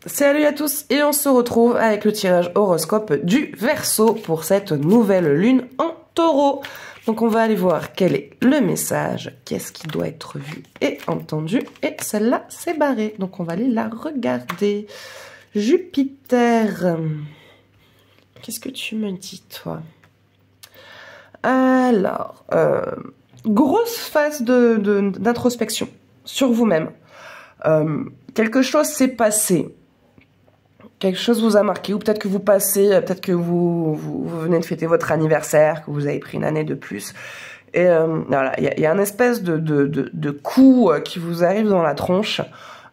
Salut à tous et on se retrouve avec le tirage horoscope du Verseau pour cette nouvelle lune en Taureau. Donc on va aller voir quel est le message, qu'est-ce qui doit être vu et entendu. Et celle-là, c'est barré, donc on va aller la regarder. Jupiter, qu'est-ce que tu me dis toi? Alors, grosse phase d'introspection sur vous-même. Quelque chose s'est passé. Quelque chose vous a marqué, ou peut-être que vous passez, peut-être que vous venez de fêter votre anniversaire, que vous avez pris une année de plus. Et voilà, il y a un espèce de coup qui vous arrive dans la tronche.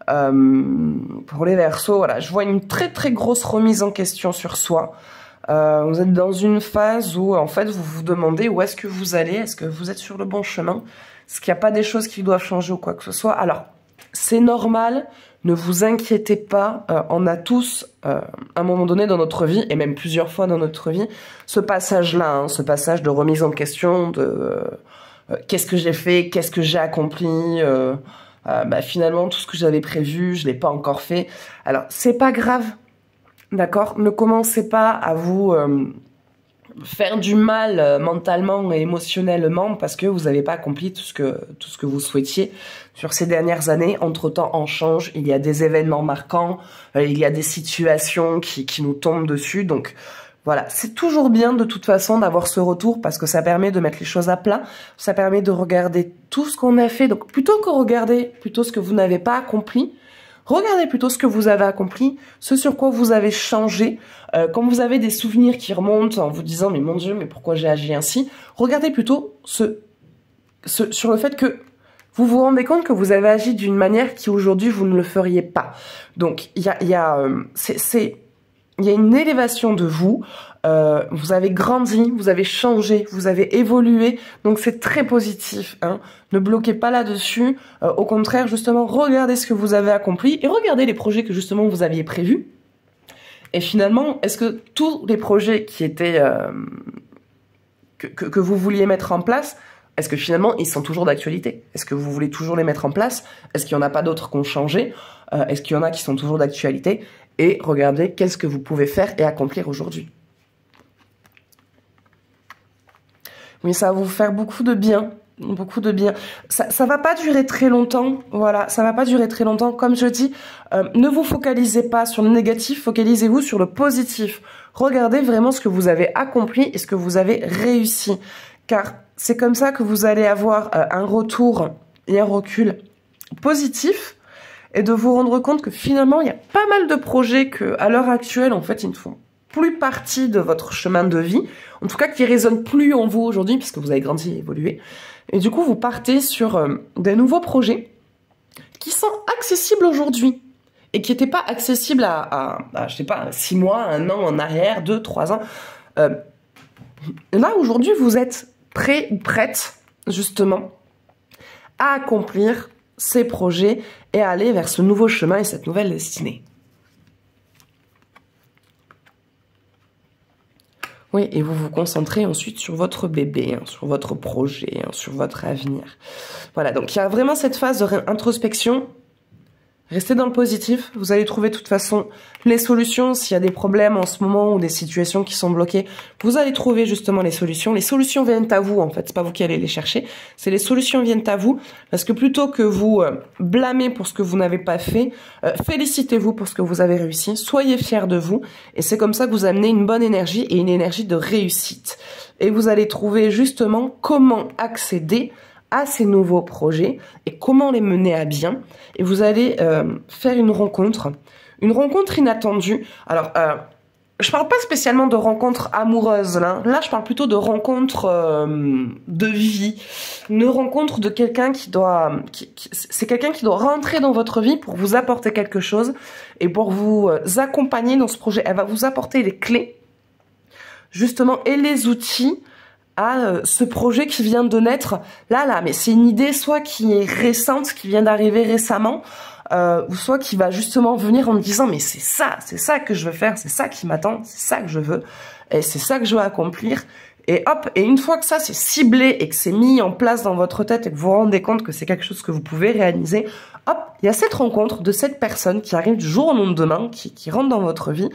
Pour les Verseaux, voilà, je vois une très très grosse remise en question sur soi. Vous êtes dans une phase où en fait vous vous demandez où est-ce que vous allez, est-ce que vous êtes sur le bon chemin, est-ce qu'il n'y a pas des choses qui doivent changer ou quoi que ce soit. Alors, c'est normal, ne vous inquiétez pas, on a tous, à un moment donné dans notre vie, et même plusieurs fois dans notre vie, ce passage-là, hein, ce passage de remise en question, de qu'est-ce que j'ai fait, qu'est-ce que j'ai accompli, finalement tout ce que j'avais prévu, je l'ai pas encore fait. Alors, c'est pas grave, d'accord? Ne commencez pas à vous faire du mal mentalement et émotionnellement parce que vous n'avez pas accompli tout ce que vous souhaitiez sur ces dernières années. Entre-temps, on change, il y a des événements marquants, il y a des situations qui nous tombent dessus. Donc voilà, c'est toujours bien de toute façon d'avoir ce retour parce que ça permet de mettre les choses à plat, ça permet de regarder tout ce qu'on a fait. Donc plutôt que regarder plutôt ce que vous n'avez pas accompli, regardez plutôt ce que vous avez accompli, ce sur quoi vous avez changé. Quand vous avez des souvenirs qui remontent en vous disant « mais mon Dieu, mais pourquoi j'ai agi ainsi ?» Regardez plutôt sur le fait que vous vous rendez compte que vous avez agi d'une manière qui aujourd'hui vous ne le feriez pas. Donc il y a une élévation de vous. Vous avez grandi, vous avez changé, vous avez évolué, donc c'est très positif, hein. Ne bloquez pas là-dessus, au contraire, justement, regardez ce que vous avez accompli et regardez les projets que justement vous aviez prévus. Et finalement, est-ce que tous les projets qui étaient que vous vouliez mettre en place, est-ce que finalement ils sont toujours d'actualité? Est-ce que vous voulez toujours les mettre en place? Est-ce qu'il n'y en a pas d'autres qui ont changé? Est-ce qu'il y en a qui sont toujours d'actualité? Et regardez qu'est-ce que vous pouvez faire et accomplir aujourd'hui. Oui, ça va vous faire beaucoup de bien. Beaucoup de bien. Ça va pas durer très longtemps. Voilà, ça va pas durer très longtemps. Comme je dis, ne vous focalisez pas sur le négatif, focalisez-vous sur le positif. Regardez vraiment ce que vous avez accompli et ce que vous avez réussi. Car c'est comme ça que vous allez avoir un retour et un recul positif et de vous rendre compte que finalement, il y a pas mal de projets que, à l'heure actuelle, en fait, ils ne font plus partie de votre chemin de vie, en tout cas qui résonnent plus en vous aujourd'hui puisque vous avez grandi et évolué. Et du coup, vous partez sur des nouveaux projets qui sont accessibles aujourd'hui et qui n'étaient pas accessibles à, je sais pas, 6 mois, 1 an en arrière, 2, 3 ans. Là, aujourd'hui, vous êtes prêt ou prête, justement, à accomplir ces projets et à aller vers ce nouveau chemin et cette nouvelle destinée. Oui, et vous vous concentrez ensuite sur votre bébé, hein, sur votre projet, hein, sur votre avenir. Voilà, donc il y a vraiment cette phase d'introspection. Restez dans le positif, vous allez trouver de toute façon les solutions. S'il y a des problèmes en ce moment ou des situations qui sont bloquées, vous allez trouver justement les solutions. Les solutions viennent à vous en fait, c'est pas vous qui allez les chercher, c'est les solutions viennent à vous. Parce que plutôt que vous blâmer pour ce que vous n'avez pas fait, félicitez-vous pour ce que vous avez réussi, soyez fiers de vous. Et c'est comme ça que vous amenez une bonne énergie et une énergie de réussite. Et vous allez trouver justement comment accéder à ces nouveaux projets et comment les mener à bien. Et vous allez faire une rencontre inattendue. Alors, je parle pas spécialement de rencontre amoureuse, là je parle plutôt de rencontre de vie, une rencontre de quelqu'un c'est quelqu'un qui doit rentrer dans votre vie pour vous apporter quelque chose et pour vous accompagner dans ce projet. Elle va vous apporter les clés, justement, et les outils à ce projet qui vient de naître là, mais c'est une idée soit qui est récente, qui vient d'arriver récemment, ou soit qui va justement venir en me disant mais c'est ça que je veux faire, c'est ça qui m'attend, c'est ça que je veux, et c'est ça que je veux accomplir, Et hop, et une fois que ça c'est ciblé et que c'est mis en place dans votre tête et que vous vous rendez compte que c'est quelque chose que vous pouvez réaliser, hop, il y a cette rencontre de cette personne qui arrive du jour au lendemain, qui rentre dans votre vie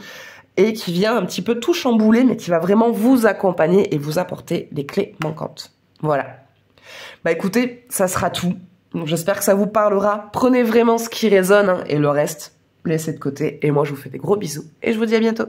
et qui vient un petit peu tout chambouler, mais qui va vraiment vous accompagner et vous apporter les clés manquantes. Voilà. Bah écoutez, ça sera tout. Donc j'espère que ça vous parlera. Prenez vraiment ce qui résonne, hein, et le reste, laissez de côté. Et moi, je vous fais des gros bisous et je vous dis à bientôt.